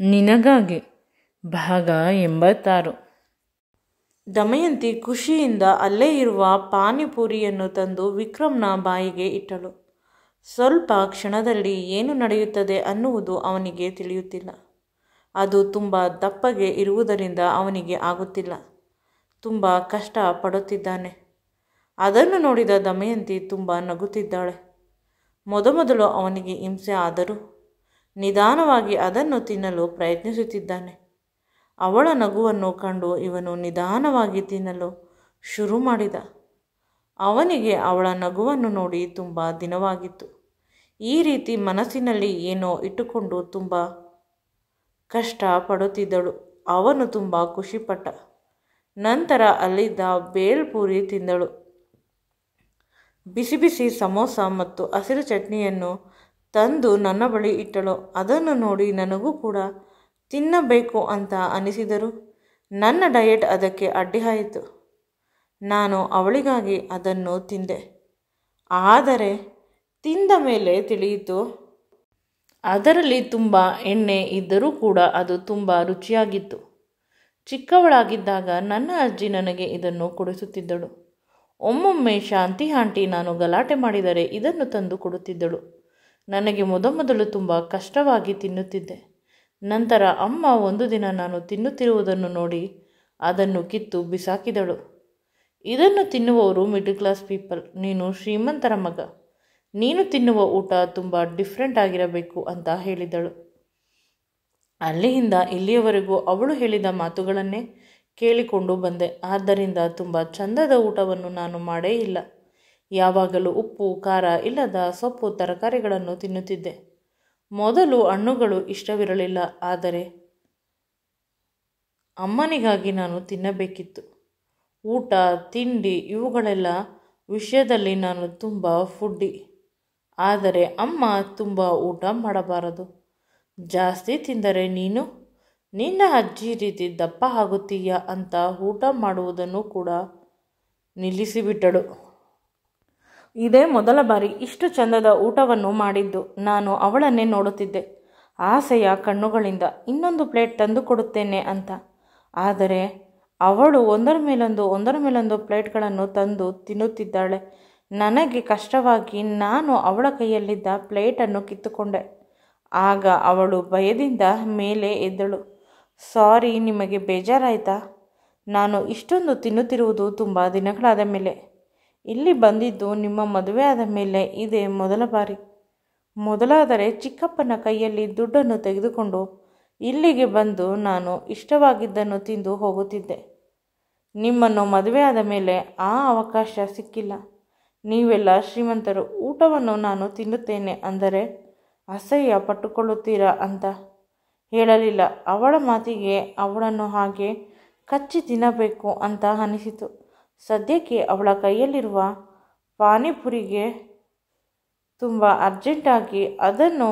ನಿನಗಾಗಿ ಭಾಗ 86. ದಮಯಂತಿ ಖುಷಿಯಿಂದ ಅಲ್ಲೇ ಇರುವ ಪಾನಿಪುರಿಯನ್ನು ತಂದು ವಿಕ್ರಮ್ನ ಬಾಯಿಗೆ ಇಟ್ಟಳು. ಸ್ವಲ್ಪ ಕ್ಷಣದಲ್ಲಿ ಏನು ನಡೆಯುತ್ತದೆ ಅನ್ನುವುದು ಅವನಿಗೆ ತಿಳಿಯುತ್ತಿಲ್ಲ. ಅದು ತುಂಬ ದಪ್ಪಗೆ ಇರುವುದರಿಂದ ಅವನಿಗೆ ಆಗುತ್ತಿಲ್ಲ. ತುಂಬ ಕಷ್ಟ ಪಡುತ್ತಿದ್ದಾನೆ. ಅದನ್ನು ನೋಡಿದ ದಮಯಂತಿ ತುಂಬ ನಗುತ್ತಿದ್ದಾಳೆ. ಮೊದಮೊದಲು ಅವನಿಗೆ ಹಿಂಸೆ ಆದರೂ ನಿಧಾನವಾಗಿ ಅದನ್ನು ತಿನ್ನಲು ಪ್ರಯತ್ನಿಸುತ್ತಿದ್ದಾನೆ. ಅವಳ ನಗುವನ್ನು ಕಂಡು ಇವನು ನಿಧಾನವಾಗಿ ತಿನ್ನಲು ಶುರು ಮಾಡಿದ. ಅವನಿಗೆ ಅವಳ ನಗುವನ್ನು ನೋಡಿ ತುಂಬ ದಿನವಾಗಿತ್ತು. ಈ ರೀತಿ ಮನಸ್ಸಿನಲ್ಲಿ ಏನೋ ಇಟ್ಟುಕೊಂಡು ತುಂಬ ಕಷ್ಟ ಪಡುತ್ತಿದ್ದಳು. ಅವನು ತುಂಬ ಖುಷಿಪಟ್ಟ. ನಂತರ ಅಲ್ಲಿದ್ದ ಬೇಲ್ಪೂರಿ ತಿಂದಳು. ಬಿಸಿ ಬಿಸಿ ಸಮೋಸ ಮತ್ತು ಹಸಿರು ಚಟ್ನಿಯನ್ನು ತಂದು ನನ್ನ ಬಳಿ ಇಟ್ಟಳು. ಅದನ್ನು ನೋಡಿ ನನಗೂ ಕೂಡ ತಿನ್ನಬೇಕು ಅಂತ ಅನಿಸಿದರೂ ನನ್ನ ಡಯಟ್ ಅದಕ್ಕೆ ಅಡ್ಡಿಯಾಯಿತು. ನಾನು ಅವಳಿಗಾಗಿ ಅದನ್ನು ತಿಂದೆ. ಆದರೆ ತಿಂದ ಮೇಲೆ ತಿಳಿಯಿತು ಅದರಲ್ಲಿ ತುಂಬ ಎಣ್ಣೆ ಇದ್ದರೂ ಕೂಡ ಅದು ತುಂಬ ರುಚಿಯಾಗಿತ್ತು. ಚಿಕ್ಕವಳಾಗಿದ್ದಾಗ ನನ್ನ ಅಜ್ಜಿ ನನಗೆ ಇದನ್ನು ಕೊಡಿಸುತ್ತಿದ್ದಳು. ಒಮ್ಮೊಮ್ಮೆ ಶಾಂತಿ ಆಂಟಿ ನಾನು ಗಲಾಟೆ ಮಾಡಿದರೆ ಇದನ್ನು ತಂದು ಕೊಡುತ್ತಿದ್ದಳು. ನನಗೆ ಮೊದಮೊದಲು ತುಂಬ ಕಷ್ಟವಾಗಿ ತಿನ್ನುತ್ತಿದ್ದೆ. ನಂತರ ಅಮ್ಮ ಒಂದು ದಿನ ನಾನು ತಿನ್ನುತ್ತಿರುವುದನ್ನು ನೋಡಿ ಅದನ್ನು ಕಿತ್ತು ಬಿಸಾಕಿದಳು. ಇದನ್ನು ತಿನ್ನುವವರು ಮಿಡಲ್ ಕ್ಲಾಸ್ ಪೀಪಲ್, ನೀನು ಶ್ರೀಮಂತರ ಮಗ, ನೀನು ತಿನ್ನುವ ಊಟ ತುಂಬ ಡಿಫ್ರೆಂಟ್ ಆಗಿರಬೇಕು ಅಂತ ಹೇಳಿದಳು. ಅಲ್ಲಿಯಿಂದ ಇಲ್ಲಿಯವರೆಗೂ ಅವಳು ಹೇಳಿದ ಮಾತುಗಳನ್ನೇ ಕೇಳಿಕೊಂಡು ಬಂದೆ. ಆದ್ದರಿಂದ ತುಂಬ ಚಂದದ ಊಟವನ್ನು ನಾನು ಮಾಡೇ ಇಲ್ಲ. ಯಾವಾಗಲೂ ಉಪ್ಪು ಖಾರ ಇಲ್ಲದ ಸೊಪ್ಪು ತರಕಾರಿಗಳನ್ನು ತಿನ್ನುತ್ತಿದ್ದೆ. ಮೊದಲು ಹಣ್ಣುಗಳು ಇಷ್ಟವಿರಲಿಲ್ಲ. ಆದರೆ ಅಮ್ಮನಿಗಾಗಿ ನಾನು ತಿನ್ನಬೇಕಿತ್ತು. ಊಟ ತಿಂಡಿ ಇವುಗಳೆಲ್ಲ ವಿಷಯದಲ್ಲಿ ನಾನು ತುಂಬ ಫುಡ್ಡಿ. ಆದರೆ ಅಮ್ಮ ತುಂಬ ಊಟ ಮಾಡಬಾರದು, ಜಾಸ್ತಿ ತಿಂದರೆ ನೀನು ನಿನ್ನ ಅಜ್ಜಿ ರೀತಿ ದಪ್ಪ ಆಗುತ್ತೀಯ ಅಂತ ಊಟ ಮಾಡುವುದನ್ನು ಕೂಡ ನಿಲ್ಲಿಸಿಬಿಟ್ಟಳು. ಇದೇ ಮೊದಲ ಬಾರಿ ಇಷ್ಟು ಚಂದದ ಊಟವನ್ನು ಮಾಡಿದ್ದು. ನಾನು ಅವಳನ್ನೇ ನೋಡುತ್ತಿದ್ದೆ ಆಸೆಯ ಕಣ್ಣುಗಳಿಂದ. ಇನ್ನೊಂದು ಪ್ಲೇಟ್ ತಂದು ಕೊಡುತ್ತೇನೆ ಅಂತ. ಆದರೆ ಅವಳು ಒಂದರ ಮೇಲೊಂದು ಪ್ಲೇಟ್ಗಳನ್ನು ತಂದು ತಿನ್ನುತ್ತಿದ್ದಾಳೆ. ನನಗೆ ಕಷ್ಟವಾಗಿ ನಾನು ಅವಳ ಕೈಯಲ್ಲಿದ್ದ ಪ್ಲೇಟನ್ನು ಕಿತ್ತುಕೊಂಡೆ. ಆಗ ಅವಳು ಭಯದಿಂದ ಮೇಲೆ ಎದ್ದಳು. ಸಾರಿ, ನಿಮಗೆ ಬೇಜಾರಾಯಿತಾ? ನಾನು ಇಷ್ಟೊಂದು ತಿನ್ನುತ್ತಿರುವುದು ತುಂಬ ದಿನಗಳಾದ ಮೇಲೆ. ಇಲ್ಲಿ ಬಂದಿದ್ದು ನಿಮ್ಮ ಮದುವೆ ಆದ ಮೇಲೆ ಇದೇ ಮೊದಲ ಬಾರಿ. ಮೊದಲಾದರೆ ಚಿಕ್ಕಪ್ಪನ ಕೈಯಲ್ಲಿ ದುಡ್ಡನ್ನು ತೆಗೆದುಕೊಂಡು ಇಲ್ಲಿಗೆ ಬಂದು ನಾನು ಇಷ್ಟವಾಗಿದ್ದನ್ನು ತಿಂದು ಹೋಗುತ್ತಿದ್ದೆ. ನಿಮ್ಮನ್ನು ಮದುವೆ ಆದ ಮೇಲೆ ಆ ಅವಕಾಶ ಸಿಕ್ಕಿಲ್ಲ. ನೀವೆಲ್ಲ ಶ್ರೀಮಂತರು, ಊಟವನ್ನು ನಾನು ತಿನ್ನುತ್ತೇನೆ ಅಂದರೆ ಅಸಹ್ಯ ಪಟ್ಟುಕೊಳ್ಳುತ್ತೀರಾ ಅಂತ ಹೇಳಲಿಲ್ಲ. ಅವಳ ಮಾತಿಗೆ ಅವಳನ್ನು ಹಾಗೆ ಕಚ್ಚಿ ತಿನ್ನಬೇಕು ಅಂತ ಅನಿಸಿತು. ಸದ್ಯಕ್ಕೆ ಅವಳ ಕೈಯಲ್ಲಿರುವ ಪಾನಿಪುರಿಗೆ ತುಂಬ ಅರ್ಜೆಂಟಾಗಿ ಅದನ್ನು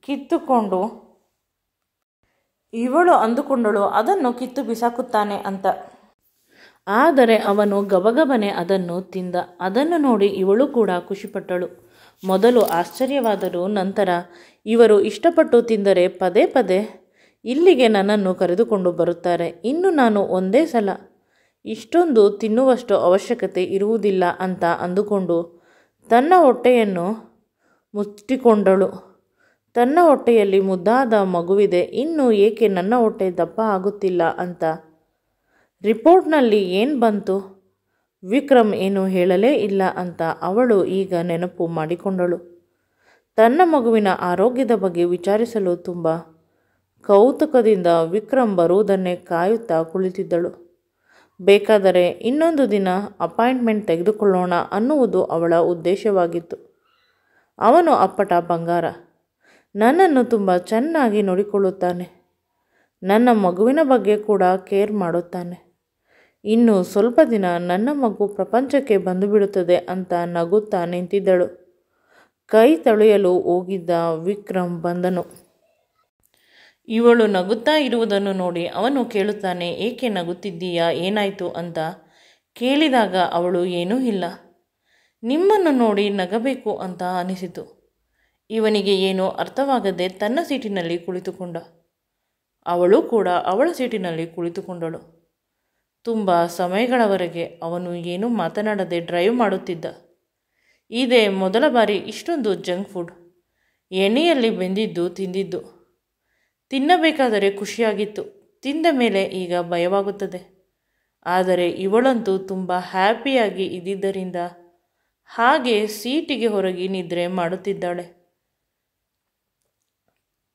ಕಿತ್ತುಕೊಂಡು ಇವಳು ಅಂದುಕೊಂಡಳು ಅದನ್ನು ಕಿತ್ತು ಬಿಸಾಕುತ್ತಾನೆ ಅಂತ. ಆದರೆ ಅವನು ಗಬಗಬನೆ ಅದನ್ನು ತಿಂದ. ಅದನ್ನು ನೋಡಿ ಇವಳು ಕೂಡ ಖುಷಿಪಟ್ಟಳು. ಮೊದಲು ಆಶ್ಚರ್ಯವಾದರೂ ನಂತರ ಇವರು ಇಷ್ಟಪಟ್ಟು ತಿಂದರೆ ಪದೇ ಪದೇ ಇಲ್ಲಿಗೆ ನನ್ನನ್ನು ಕರೆದುಕೊಂಡು ಬರುತ್ತಾರೆ. ಇನ್ನು ನಾನು ಒಂದೇ ಸಲ ಇಷ್ಟೊಂದು ತಿನ್ನುವಷ್ಟು ಅವಶ್ಯಕತೆ ಇರುವುದಿಲ್ಲ ಅಂತ ಅಂದುಕೊಂಡು ತನ್ನ ಹೊಟ್ಟೆಯನ್ನು ಮುಚ್ಚಿಕೊಂಡಳು. ತನ್ನ ಹೊಟ್ಟೆಯಲ್ಲಿ ಮುದ್ದಾದ ಮಗುವಿದೆ, ಇನ್ನು ಏಕೆ ನನ್ನ ಹೊಟ್ಟೆ ದಪ್ಪ ಆಗುತ್ತಿಲ್ಲ ಅಂತ. ರಿಪೋರ್ಟ್ನಲ್ಲಿ ಏನು ಬಂತು? ವಿಕ್ರಮ್ ಏನು ಹೇಳಲೇ ಇಲ್ಲ ಅಂತ ಅವಳು ಈಗ ನೆನಪು ಮಾಡಿಕೊಂಡಳು. ತನ್ನ ಮಗುವಿನ ಆರೋಗ್ಯದ ಬಗ್ಗೆ ವಿಚಾರಿಸಲು ತುಂಬ ಕೌತುಕದಿಂದ ವಿಕ್ರಮ್ ಬರುವುದನ್ನೇ ಕಾಯುತ್ತಾ ಕುಳಿತಿದ್ದಳು. ಬೇಕಾದರೆ ಇನ್ನೊಂದು ದಿನ ಅಪಾಯಿಂಟ್ಮೆಂಟ್ ತೆಗೆದುಕೊಳ್ಳೋಣ ಅನ್ನುವುದು ಅವಳ ಉದ್ದೇಶವಾಗಿತ್ತು. ಅವನು ಅಪ್ಪಟ ಬಂಗಾರ, ನನ್ನನ್ನು ತುಂಬ ಚೆನ್ನಾಗಿ ನೋಡಿಕೊಳ್ಳುತ್ತಾನೆ. ನನ್ನ ಮಗುವಿನ ಬಗ್ಗೆ ಕೂಡ ಕೇರ್ ಮಾಡುತ್ತಾನೆ. ಇನ್ನು ಸ್ವಲ್ಪ ದಿನ ನನ್ನ ಮಗು ಪ್ರಪಂಚಕ್ಕೆ ಬಂದು ಬಿಡುತ್ತದೆ ಅಂತ ನಗುತ್ತಾ ನಿಂತಿದ್ದಳು. ಕೈ ತೊಳೆಯಲು ಹೋಗಿದ್ದ ವಿಕ್ರಮ್ ಬಂದನು. ಇವಳು ನಗುತ್ತಾ ಇರುವುದನ್ನು ನೋಡಿ ಅವನು ಕೇಳುತ್ತಾನೆ, ಏಕೆ ನಗುತ್ತಿದ್ದೀಯಾ, ಏನಾಯಿತು ಅಂತ ಕೇಳಿದಾಗ ಅವಳು ಏನೂ ಇಲ್ಲ, ನಿಮ್ಮನ್ನು ನೋಡಿ ನಗಬೇಕು ಅಂತ ಅನಿಸಿತು. ಇವನಿಗೆ ಏನೂ ಅರ್ಥವಾಗದೆ ತನ್ನ ಸೀಟಿನಲ್ಲಿ ಕುಳಿತುಕೊಂಡ. ಅವಳು ಕೂಡ ಅವಳ ಸೀಟಿನಲ್ಲಿ ಕುಳಿತುಕೊಂಡಳು. ತುಂಬ ಸಮಯಗಳವರೆಗೆ ಅವನು ಏನೂ ಮಾತನಾಡದೆ ಡ್ರೈವ್ ಮಾಡುತ್ತಿದ್ದ. ಇದೇ ಮೊದಲ ಬಾರಿ ಇಷ್ಟೊಂದು ಜಂಕ್ ಫುಡ್, ಎಣ್ಣೆಯಲ್ಲಿ ಬೆಂದಿದ್ದು ತಿಂದಿದ್ದು. ತಿನ್ನಬೇಕಾದರೆ ಖುಷಿಯಾಗಿತ್ತು, ತಿಂದ ಮೇಲೆ ಈಗ ಭಯವಾಗುತ್ತದೆ. ಆದರೆ ಇವಳಂತೂ ತುಂಬ ಹ್ಯಾಪಿಯಾಗಿ ಇದ್ದಿದ್ದರಿಂದ ಹಾಗೆ ಸೀಟಿಗೆ ಹೊರಗೆ ನಿದ್ರೆ ಮಾಡುತ್ತಿದ್ದಾಳೆ.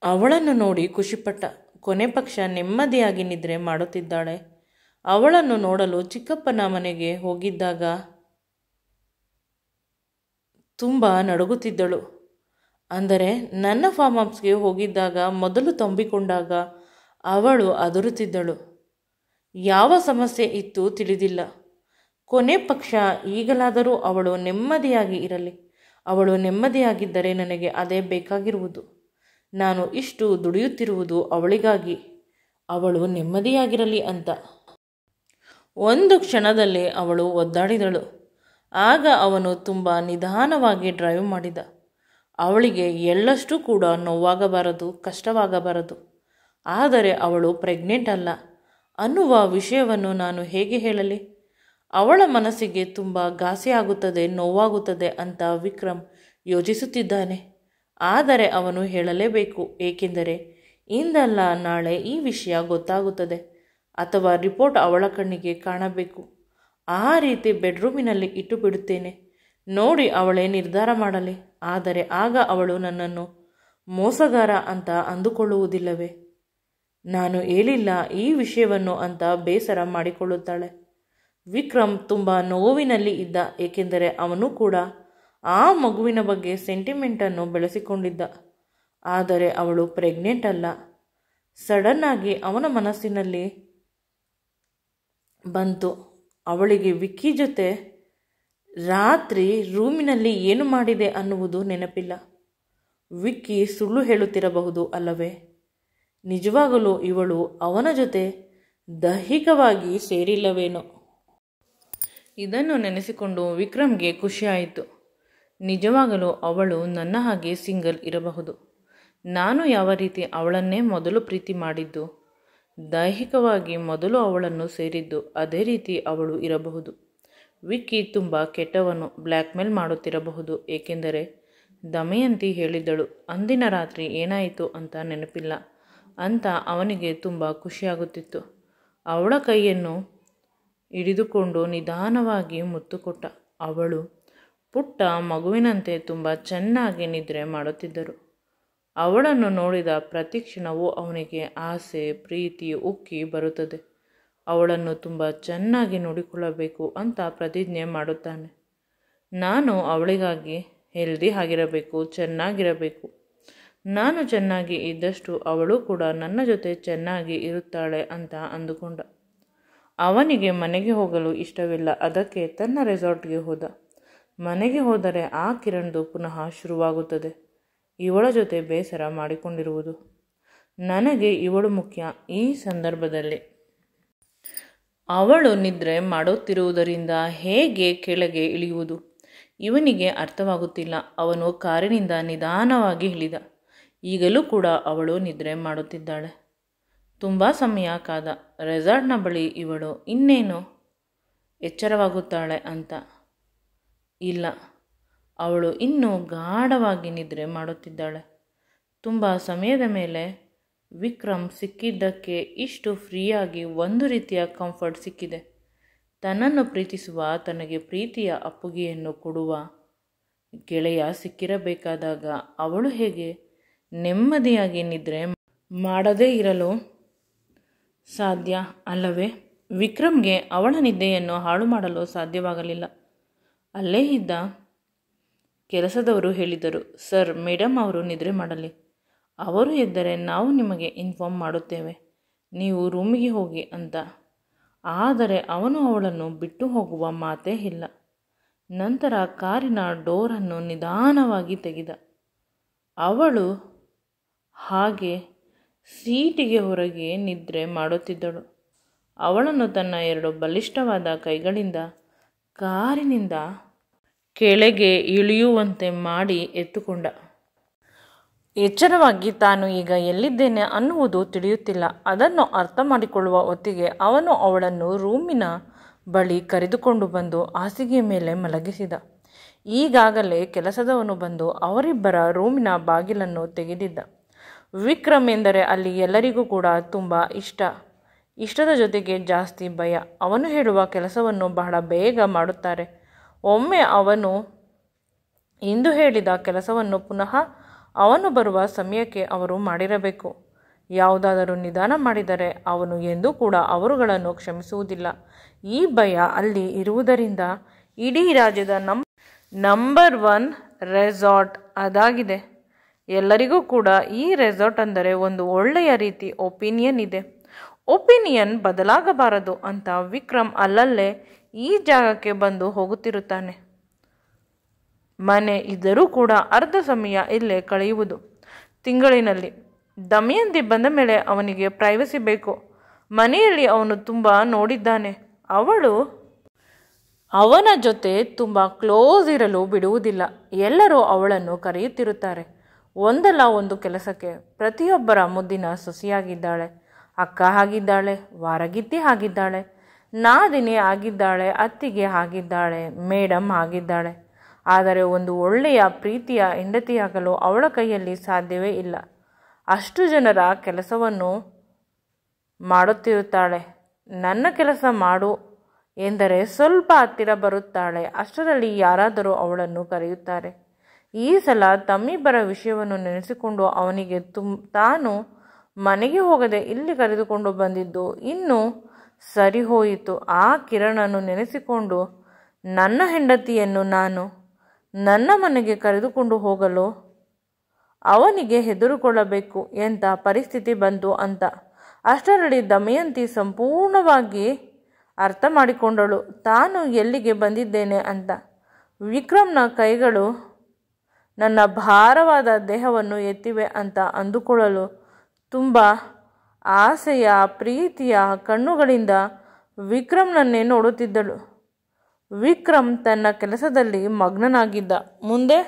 ಅವಳನ್ನು ನೋಡಿ ಖುಷಿಪಟ್ಟ. ಕೊನೆ ಪಕ್ಷ ನೆಮ್ಮದಿಯಾಗಿ ನಿದ್ರೆ ಮಾಡುತ್ತಿದ್ದಾಳೆ. ಅವಳನ್ನು ನೋಡಲು ಚಿಕ್ಕಪ್ಪನ ಮನೆಗೆ ಹೋಗಿದ್ದಾಗ ತುಂಬ ನಡುಗುತ್ತಿದ್ದಳು. ಅಂದರೆ ನನ್ನ ಫಾರ್ಮ್ ಹೌಸ್ಗೆ ಹೋಗಿದ್ದಾಗ ಮೊದಲು ತಂಬಿಕೊಂಡಾಗ ಅವಳು ಅದರುತ್ತಿದ್ದಳು. ಯಾವ ಸಮಸ್ಯೆ ಇತ್ತು ತಿಳಿದಿಲ್ಲ. ಕೊನೆ ಪಕ್ಷ ಈಗಲಾದರೂ ಅವಳು ನೆಮ್ಮದಿಯಾಗಿ ಇರಲಿ. ಅವಳು ನೆಮ್ಮದಿಯಾಗಿದ್ದರೆ ನನಗೆ ಅದೇ ಬೇಕಾಗಿರುವುದು. ನಾನು ಇಷ್ಟು ದುಡಿಯುತ್ತಿರುವುದು ಅವಳಿಗಾಗಿ, ಅವಳು ನೆಮ್ಮದಿಯಾಗಿರಲಿ ಅಂತ. ಒಂದು ಕ್ಷಣದಲ್ಲಿ ಅವಳು ಒದ್ದಾಡಿದಳು. ಆಗ ಅವನು ತುಂಬ ನಿಧಾನವಾಗಿ ಡ್ರೈವ್ ಮಾಡಿದ. ಅವಳಿಗೆ ಎಳ್ಳಷ್ಟು ಕೂಡ ನೋವಾಗಬಾರದು, ಕಷ್ಟವಾಗಬಾರದು. ಆದರೆ ಅವಳು ಪ್ರೆಗ್ನೆಂಟ್ ಅಲ್ಲ ಅನ್ನುವ ವಿಷಯವನ್ನು ನಾನು ಹೇಗೆ ಹೇಳಲಿ? ಅವಳ ಮನಸ್ಸಿಗೆ ತುಂಬ ಘಾಸಿ ಆಗುತ್ತದೆ, ನೋವಾಗುತ್ತದೆ ಅಂತ ವಿಕ್ರಮ್ ಯೋಚಿಸುತ್ತಿದ್ದಾನೆ. ಆದರೆ ಅವನು ಹೇಳಲೇಬೇಕು, ಏಕೆಂದರೆ ಇಂದಲ್ಲ ನಾಳೆ ಈ ವಿಷಯ ಗೊತ್ತಾಗುತ್ತದೆ ಅಥವಾ ರಿಪೋರ್ಟ್ ಅವಳ ಕಣ್ಣಿಗೆ ಕಾಣಬೇಕು. ಆ ರೀತಿ ಬೆಡ್ರೂಮಿನಲ್ಲಿ ಇಟ್ಟು ಬಿಡುತ್ತೇನೆ, ನೋಡಿ ಅವಳೇ ನಿರ್ಧಾರ ಮಾಡಲಿ. ಆದರೆ ಆಗ ಅವಳು ನನ್ನನ್ನು ಮೋಸಗಾರ ಅಂತ ಅಂದುಕೊಳ್ಳುವುದಿಲ್ಲವೇ? ನಾನು ಹೇಳಿಲ್ಲ ಈ ವಿಷಯವನ್ನು ಅಂತ ಬೇಸರ ಮಾಡಿಕೊಳ್ಳುತ್ತಾಳೆ. ವಿಕ್ರಮ್ ತುಂಬ ನೋವಿನಲ್ಲಿ ಇದ್ದ, ಏಕೆಂದರೆ ಅವನು ಕೂಡ ಆ ಮಗುವಿನ ಬಗ್ಗೆ ಸೆಂಟಿಮೆಂಟನ್ನು ಬೆಳೆಸಿಕೊಂಡಿದ್ದ. ಆದರೆ ಅವಳು ಪ್ರೆಗ್ನೆಂಟ್ ಅಲ್ಲ. ಸಡನ್ನಾಗಿ ಅವನ ಮನಸ್ಸಿನಲ್ಲಿ ಬಂತು. ಅವಳಿಗೆ ವಿಕ್ಕಿ ಜೊತೆ ರಾತ್ರಿ ರೂಮಿನಲ್ಲಿ ಏನು ಮಾಡಿದೆ ಅನ್ನುವುದು ನೆನಪಿಲ್ಲ. ವಿಕ್ಕಿ ಸುಳ್ಳು ಹೇಳುತ್ತಿರಬಹುದು ಅಲ್ಲವೇ? ನಿಜವಾಗಲೂ ಇವಳು ಅವನ ಜೊತೆ ದೈಹಿಕವಾಗಿ ಸೇರಿಲ್ಲವೇನೋ? ಇದನ್ನು ನೆನೆಸಿಕೊಂಡು ವಿಕ್ರಮ್ಗೆ ಖುಷಿಯಾಯಿತು. ನಿಜವಾಗಲೂ ಅವಳು ನನ್ನ ಹಾಗೆ ಸಿಂಗಲ್ ಇರಬಹುದು. ನಾನು ಯಾವ ರೀತಿ ಅವಳನ್ನೇ ಮೊದಲು ಪ್ರೀತಿ ಮಾಡಿದ್ದು, ದೈಹಿಕವಾಗಿ ಮೊದಲು ಅವಳನ್ನು ಸೇರಿದ್ದು, ಅದೇ ರೀತಿ ಅವಳು ಇರಬಹುದು. ವಿಕ್ಕಿ ತುಂಬ ಕೆಟ್ಟವನು, ಬ್ಲ್ಯಾಕ್ಮೇಲ್ ಮಾಡುತ್ತಿರಬಹುದು. ಏಕೆಂದರೆ ದಮಯಂತಿ ಹೇಳಿದ್ದಳು, ಅಂದಿನ ರಾತ್ರಿ ಏನಾಯಿತು ಅಂತ ನೆನಪಿಲ್ಲ ಅಂತ. ಅವನಿಗೆ ತುಂಬ ಖುಷಿಯಾಗುತ್ತಿತ್ತು. ಅವಳ ಕೈಯನ್ನು ಹಿಡಿದುಕೊಂಡು ನಿಧಾನವಾಗಿ ಮುತ್ತು ಕೊಟ್ಟ. ಅವಳು ಪುಟ್ಟ ಮಗುವಿನಂತೆ ತುಂಬ ಚೆನ್ನಾಗಿ ನಿದ್ರೆ ಮಾಡುತ್ತಿದ್ದರು. ಅವಳನ್ನು ನೋಡಿದ ಪ್ರತಿ ಕ್ಷಣವೂ ಅವನಿಗೆ ಆಸೆ, ಪ್ರೀತಿ ಉಕ್ಕಿ ಬರುತ್ತದೆ. ಅವಳನ್ನು ತುಂಬ ಚೆನ್ನಾಗಿ ನೋಡಿಕೊಳ್ಳಬೇಕು ಅಂತ ಪ್ರತಿಜ್ಞೆ ಮಾಡುತ್ತಾನೆ. ನಾನು ಅವಳಿಗಾಗಿ ಹೆಲ್ದಿ ಆಗಿರಬೇಕು, ಚೆನ್ನಾಗಿರಬೇಕು. ನಾನು ಚೆನ್ನಾಗಿ ಇದ್ದಷ್ಟು ಅವಳು ಕೂಡ ನನ್ನ ಜೊತೆ ಚೆನ್ನಾಗಿ ಇರುತ್ತಾಳೆ ಅಂತ ಅಂದುಕೊಂಡ. ಅವನಿಗೆ ಮನೆಗೆ ಹೋಗಲು ಇಷ್ಟವಿಲ್ಲ. ಅದಕ್ಕೆ ತನ್ನ ರೆಸಾರ್ಟ್ಗೆ ಹೋದ. ಮನೆಗೆ ಹೋದರೆ ಆ ಕಿರಣ್ದು ಪುನಃ ಶುರುವಾಗುತ್ತದೆ. ಇವಳ ಜೊತೆ ಬೇಸರ ಮಾಡಿಕೊಂಡಿರುವುದು. ನನಗೆ ಇವಳು ಮುಖ್ಯ ಈ ಸಂದರ್ಭದಲ್ಲಿ. ಅವಳು ನಿದ್ರೆ ಮಾಡುತ್ತಿರುವುದರಿಂದ ಹೇಗೆ ಕೆಳಗೆ ಇಳಿಯುವುದು ಇವನಿಗೆ ಅರ್ಥವಾಗುತ್ತಿಲ್ಲ. ಅವನು ಕಾರಿನಿಂದ ನಿಧಾನವಾಗಿ ಇಳಿದ. ಈಗಲೂ ಕೂಡ ಅವಳು ನಿದ್ರೆ ಮಾಡುತ್ತಿದ್ದಾಳೆ. ತುಂಬ ಸಮಯ ಕಾದ. ರೆಸಾರ್ಟ್ನ ಬಳಿ ಇವಳು ಇನ್ನೇನು ಎಚ್ಚರವಾಗುತ್ತಾಳೆ ಅಂತ. ಇಲ್ಲ, ಅವಳು ಇನ್ನೂ ಗಾಢವಾಗಿ ನಿದ್ರೆ ಮಾಡುತ್ತಿದ್ದಾಳೆ. ತುಂಬ ಸಮಯದ ಮೇಲೆ ವಿಕ್ರಮ್ ಸಿಕ್ಕಿದ್ದಕ್ಕೆ ಇಷ್ಟು ಫ್ರೀಯಾಗಿ ಒಂದು ರೀತಿಯ ಕಂಫರ್ಟ್ ಸಿಕ್ಕಿದೆ. ತನ್ನನ್ನು ಪ್ರೀತಿಸುವ, ತನಗೆ ಪ್ರೀತಿಯ ಅಪ್ಪುಗೆಯನ್ನು ಕೊಡುವ ಗೆಳೆಯ ಸಿಕ್ಕಿರಬೇಕಾದಾಗ ಅವಳು ಹೇಗೆ ನೆಮ್ಮದಿಯಾಗಿ ನಿದ್ರೆ ಮಾಡದೇ ಇರಲು ಸಾಧ್ಯ ಅಲ್ಲವೇ? ವಿಕ್ರಮ್ಗೆ ಅವಳ ನಿದ್ದೆಯನ್ನು ಹಾಳು ಮಾಡಲು ಸಾಧ್ಯವಾಗಲಿಲ್ಲ. ಅಲ್ಲೇ ಇದ್ದ ಕೆಲಸದವರು ಹೇಳಿದರು, ಸರ್, ಮೇಡಮ್ ಅವರು ನಿದ್ರೆ ಮಾಡಲಿ. ಅವರು ಎದ್ದರೆ ನಾವು ನಿಮಗೆ ಇನ್ಫಾರ್ಮ್ ಮಾಡುತ್ತೇವೆ, ನೀವು ರೂಮಿಗೆ ಹೋಗಿ ಅಂತ. ಆದರೆ ಅವನು ಅವಳನ್ನು ಬಿಟ್ಟು ಹೋಗುವ ಮಾತೇ ಇಲ್ಲ. ನಂತರ ಕಾರಿನ ಡೋರನ್ನು ನಿಧಾನವಾಗಿ ತೆಗೆದ. ಅವಳು ಹಾಗೆ ಸೀಟಿಗೆ ಹೊರಗೆ ನಿದ್ರೆ ಮಾಡುತ್ತಿದ್ದಳು. ಅವಳನ್ನು ತನ್ನ 2 ಬಲಿಷ್ಠವಾದ ಕೈಗಳಿಂದ ಕಾರಿನಿಂದ ಕೆಳಗೆ ಇಳಿಯುವಂತೆ ಮಾಡಿ ಎತ್ತುಕೊಂಡ. ಎಚ್ಚರವಾಗಿ ತಾನು ಈಗ ಎಲ್ಲಿದ್ದೇನೆ ಅನ್ನುವುದು ತಿಳಿಯುತ್ತಿಲ್ಲ. ಅದನ್ನು ಅರ್ಥ ಮಾಡಿಕೊಳ್ಳುವ ಹೊತ್ತಿಗೆ ಅವನು ಅವಳನ್ನು ರೂಮಿನ ಬಳಿ ಕರೆದುಕೊಂಡು ಬಂದು ಹಾಸಿಗೆಯ ಮೇಲೆ ಮಲಗಿಸಿದ. ಈಗಾಗಲೇ ಕೆಲಸದವನು ಬಂದು ಅವರಿಬ್ಬರ ರೂಮಿನ ಬಾಗಿಲನ್ನು ತೆಗೆದಿದ್ದ. ವಿಕ್ರಮ್ ಎಂದರೆ ಅಲ್ಲಿ ಎಲ್ಲರಿಗೂ ಕೂಡ ತುಂಬ ಇಷ್ಟದ ಜೊತೆಗೆ ಜಾಸ್ತಿ ಭಯ. ಅವನು ಹೇಳುವ ಕೆಲಸವನ್ನು ಬಹಳ ಬೇಗ ಮಾಡುತ್ತಾರೆ. ಒಮ್ಮೆ ಅವನು ಇಂದು ಹೇಳಿದ ಕೆಲಸವನ್ನು ಪುನಃ ಅವನು ಬರುವ ಸಮಯಕ್ಕೆ ಅವರು ಮಾಡಿರಬೇಕು. ಯಾವುದಾದರೂ ನಿಧಾನ ಮಾಡಿದರೆ ಅವನು ಎಂದೂ ಕೂಡ ಅವರುಗಳನ್ನು ಕ್ಷಮಿಸುವುದಿಲ್ಲ. ಈ ಭಯ ಅಲ್ಲಿ ಇರುವುದರಿಂದ ಇಡೀ ರಾಜ್ಯದ ನಂಬರ್ 1 ರೆಸಾರ್ಟ್ ಅದಾಗಿದೆ. ಎಲ್ಲರಿಗೂ ಕೂಡ ಈ ರೆಸಾರ್ಟ್ ಅಂದರೆ ಒಂದು ಒಳ್ಳೆಯ ರೀತಿ ಒಪಿನಿಯನ್ ಇದೆ. ಒಪಿನಿಯನ್ ಬದಲಾಗಬಾರದು ಅಂತ ವಿಕ್ರಮ್ ಅಲ್ಲಲ್ಲೇ ಈ ಜಾಗಕ್ಕೆ ಬಂದು ಹೋಗುತ್ತಿರುತ್ತಾನೆ. ಮನೆ ಇದ್ದರೂ ಕೂಡ ಅರ್ಧ ಸಮಯ ಇಲ್ಲೇ ಕಳೆಯುವುದು. ತಿಂಗಳಿನಲ್ಲಿ ದಮಯಂತಿ ಬಂದ ಮೇಲೆ ಅವನಿಗೆ ಪ್ರೈವಸಿ ಬೇಕು. ಮನೆಯಲ್ಲಿ ಅವನು ತುಂಬ ನೋಡಿದ್ದಾನೆ. ಅವಳು ಅವನ ಜೊತೆ ತುಂಬ ಕ್ಲೋಸ್ ಇರಲು ಬಿಡುವುದಿಲ್ಲ. ಎಲ್ಲರೂ ಅವಳನ್ನು ಕರೆಯುತ್ತಿರುತ್ತಾರೆ. ಒಂದಲ್ಲ ಒಂದು ಕೆಲಸಕ್ಕೆ ಪ್ರತಿಯೊಬ್ಬರ ಮುದ್ದಿನ ಸೊಸೆಯಾಗಿದ್ದಾಳೆ. ಅಕ್ಕ ಆಗಿದ್ದಾಳೆ, ವಾರಗಿತ್ತಿ ಆಗಿದ್ದಾಳೆ, ನಾದಿನಿ ಆಗಿದ್ದಾಳೆ, ಅತ್ತಿಗೆ ಆಗಿದ್ದಾಳೆ, ಮೇಡಮ್ ಆಗಿದ್ದಾಳೆ. ಆದರೆ ಒಂದು ಒಳ್ಳೆಯ ಪ್ರೀತಿಯ ಹೆಂಡತಿಯಾಗಲು ಅವಳ ಕೈಯಲ್ಲಿ ಸಾಧ್ಯವೇ ಇಲ್ಲ. ಅಷ್ಟು ಜನರ ಕೆಲಸವನ್ನು ಮಾಡುತ್ತಿರುತ್ತಾಳೆ. ನನ್ನ ಕೆಲಸ ಮಾಡು ಎಂದರೆ ಸ್ವಲ್ಪ ಹತ್ತಿರ ಬರುತ್ತಾಳೆ. ಅಷ್ಟರಲ್ಲಿ ಯಾರಾದರೂ ಅವಳನ್ನು ಕರೆಯುತ್ತಾರೆ. ಈ ಸಲ ತಮ್ಮಿಬ್ಬರ ವಿಷಯವನ್ನು ನೆನೆಸಿಕೊಂಡು ಅವನಿಗೆ ತಾನು ಮನೆಗೆ ಹೋಗದೆ ಇಲ್ಲಿ ಕರೆದುಕೊಂಡು ಬಂದಿದ್ದು ಇನ್ನೂ ಸರಿ ಹೋಯಿತು. ಆ ಕಿರಣನ್ನು ನೆನೆಸಿಕೊಂಡು ನನ್ನ ಹೆಂಡತಿಯನ್ನು ನಾನು ನನ್ನ ಮನೆಗೆ ಕರೆದುಕೊಂಡು ಹೋಗಲು ಅವನಿಗೆ ಹೆದರಿಕೊಳ್ಳಬೇಕು ಎಂಥ ಪರಿಸ್ಥಿತಿ ಬಂತು ಅಂತ. ಅಷ್ಟರಲ್ಲಿ ದಮಯಂತಿ ಸಂಪೂರ್ಣವಾಗಿ ಅರ್ಥ ಮಾಡಿಕೊಂಡಳು ತಾನು ಎಲ್ಲಿಗೆ ಬಂದಿದ್ದೇನೆ ಅಂತ. ವಿಕ್ರಮ್ನ ಕೈಗಳು ನನ್ನ ಭಾರವಾದ ದೇಹವನ್ನು ಎತ್ತಿವೆ ಅಂತ ಅಂದುಕೊಳ್ಳಲು ತುಂಬ ಆಸೆಯ ಪ್ರೀತಿಯ ಕಣ್ಣುಗಳಿಂದ ವಿಕ್ರಮ್ನನ್ನೇ ನೋಡುತ್ತಿದ್ದಳು. ವಿಕ್ರಮ್ ತನ್ನ ಕೆಲಸದಲ್ಲಿ ಮಗ್ನನಾಗಿದ್ದ. ಮುಂದೆ